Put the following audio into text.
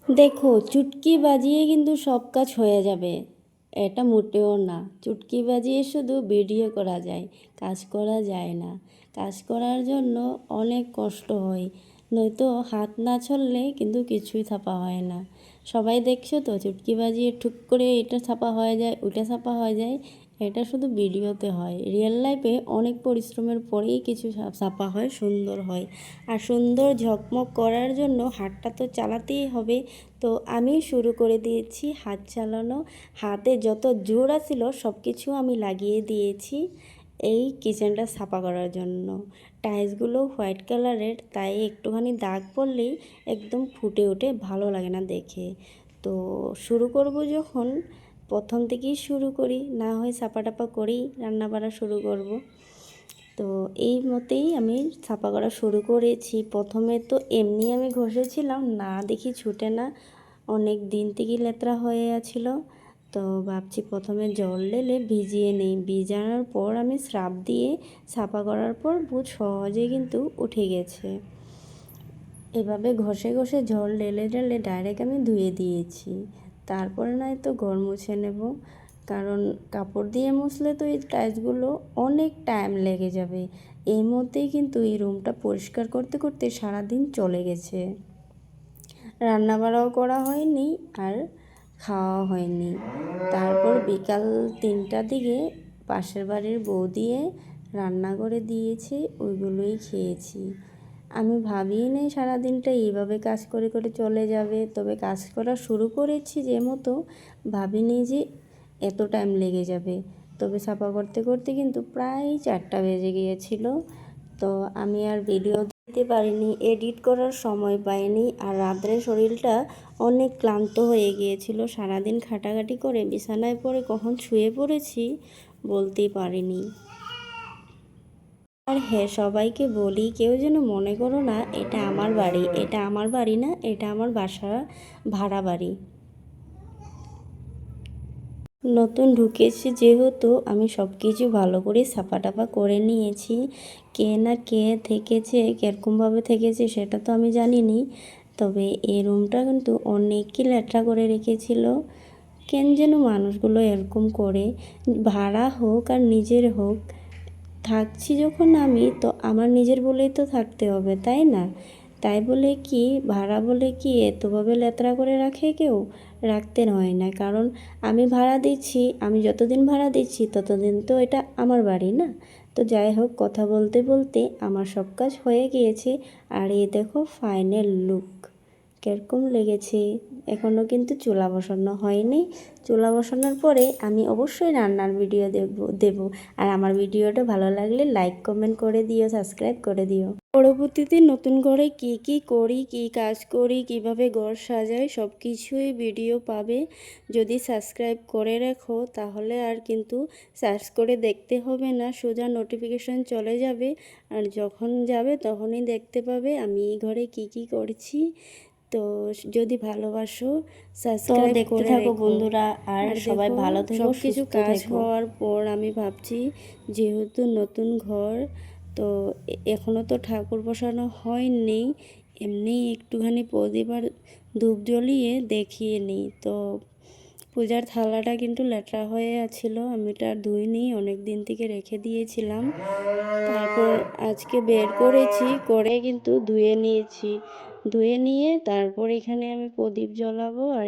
দেখো, চুটকি বাজিয়ে কিন্তু সব কাজ হয়ে যাবে, এটা মোটেও না। চুটকি বাজিয়ে শুধু ভিডিও করা যায়, কাজ করা যায় না। কাজ করার জন্য অনেক কষ্ট হয়, নয়তো হাত না চললে কিন্তু কিছুই ছাপা হয় না। সবাই দেখছো তো, চুটকি বাজিয়ে ঠুক করে এটা ছাপা হয়ে যায়, ওইটা ছাপা হয়ে যায়। এটা শুধু ভিডিওতে হয়, রিয়েল লাইফে অনেক পরিশ্রমের পরেই কিছু ছাপা হয়, সুন্দর হয়। আর সুন্দর ঝকমক করার জন্য হাতটা তো চালাতেই হবে। তো আমি শুরু করে দিয়েছি হাত চালানো। হাতে যত জোর আছিল সব কিছু আমি লাগিয়ে দিয়েছি এই কিচেনটা সাফা করার জন্য। টাইলসগুলো হোয়াইট কালারের, তাই একটুখানি দাগ পড়লেই একদম ফুটে ওঠে, ভালো লাগে না দেখে। তো শুরু করব যখন, প্রথম থেকেই শুরু করি, না হয় সাপা টাপা করেই রান্না বাড়া শুরু করব। তো এই মতেই আমি ছাপা করা শুরু করেছি। প্রথমে তো এমনি আমি ঘষেছিলাম, না দেখি ছুটে না, অনেক দিন থেকেই লেত্রা হয়ে আছিল। তো ভাবছি প্রথমে জল ঢেলে ভিজিয়ে নিই, ভিজানোর পর আমি স্রাব দিয়ে ছাপা করার পর বহুত সহজে কিন্তু উঠে গেছে। এভাবে ঘষে ঘষে জল ঢেলে ঢেলে ডাইরেক্ট আমি ধুয়ে দিয়েছি। তারপরে নয় তো ঘর মুছে নেব, কারণ কাপড় দিয়ে মুছলে তো এই টাইলসগুলো অনেক টাইম লেগে যাবে। এই মধ্যেই কিন্তু এই রুমটা পরিষ্কার করতে করতে সারাদিন চলে গেছে, রান্নাবাড়াও করা হয়নি আর খাওয়া হয়নি। তারপর বিকাল 3টার দিকে পাশের বাড়ির বউ দিয়ে রান্না করে দিয়েছে, ওইগুলোই খেয়েছি। আমি ভাবিই নেই সারাদিনটা এইভাবে কাজ করে করে চলে যাবে, তবে কাজ করা শুরু করেছি যে মতো, ভাবিনি যে এত টাইম লেগে যাবে। তবে ছাপা করতে করতে কিন্তু প্রায় 4টা বেজে গিয়েছিল। তো আমি আর ভিডিও দিতে পারিনি, এডিট করার সময় পাইনি। আর রাত্রে শরীরটা অনেক ক্লান্ত হয়ে গিয়েছিল, সারাদিন খাটাখাটি করে বিছানায় পড়ে কখন শুয়ে পড়েছি বলতেই পারিনি। আর হ্যাঁ, সবাইকে বলি, কেউ যেন মনে করো না এটা আমার বাড়ি, এটা আমার বাড়ি না, এটা আমার বাসা ভাড়া বাড়ি। নতুন ঢুকেছি যেহেতু আমি সব কিছু ভালো করে সাফা টাফা করে নিয়েছি। কে না কে থেকেছে, কীরকমভাবে থেকেছে সেটা তো আমি জানিনি। তবে এই রুমটা কিন্তু অনেকই লেট্রা করে রেখেছিল। কেন যেন মানুষগুলো এরকম করে, ভাড়া হোক আর নিজের হোক, থাকছি যখন আমি, তো আমার নিজের বলেই তো থাকতে হবে, তাই না? তাই বলে কি ভাড়া বলে কি এতভাবে লেতরা করে রাখে কেউ? রাখতে হয় না, কারণ আমি ভাড়া দিচ্ছি, আমি যতদিন ভাড়া দিচ্ছি ততদিন তো এটা আমার বাড়ি না। তো যাই হোক, কথা বলতে বলতে আমার সব কাজ হয়ে গিয়েছে। আর এই দেখো ফাইনাল লুক কীরকম লেগেছে। এখনও কিন্তু চুলা বসানো হয়নি। চুলা বসানোর পরে আমি অবশ্যই রান্নার ভিডিও দেব। আর আমার ভিডিওটা ভালো লাগলে লাইক কমেন্ট করে দিও, সাবস্ক্রাইব করে দিও। পরবর্তীতে নতুন ঘরে কি কি করি, কি কাজ করি, কিভাবে ঘর সাজাই, সব কিছুই ভিডিও পাবে। যদি সাবস্ক্রাইব করে রাখো তাহলে আর কিন্তু সার্চ করে দেখতে হবে না, সোজা নোটিফিকেশন চলে যাবে। আর যখন যাবে তখনই দেখতে পাবে আমি এই ঘরে কি কি করছি। তো যদি ভালোবাসো সাবস্ক্রাইব দেখতে থাকো বন্ধুরা। আর সবাই ভালো থেকো, সব কিছু কাজ হওয়ার পর আমি ভাবছি, যেহেতু নতুন ঘর, তো এখনও তো ঠাকুর বসানো হয়নি, এমনি একটুখানি প্রদীপ আর ধূপ জ্বলিয়ে দেখিয়ে নিই। তো পূজার থালাটা কিন্তু লেট্রা হয়ে আছিল, আমি এটা ধুইনি, অনেক দিন থেকে রেখে দিয়েছিলাম। তারপর আজকে বের করেছি, করে কিন্তু ধুয়ে নিয়েছি। ধুয়ে নিয়ে তারপর এখানে আমি প্রদীপ জ্বালাবো। আর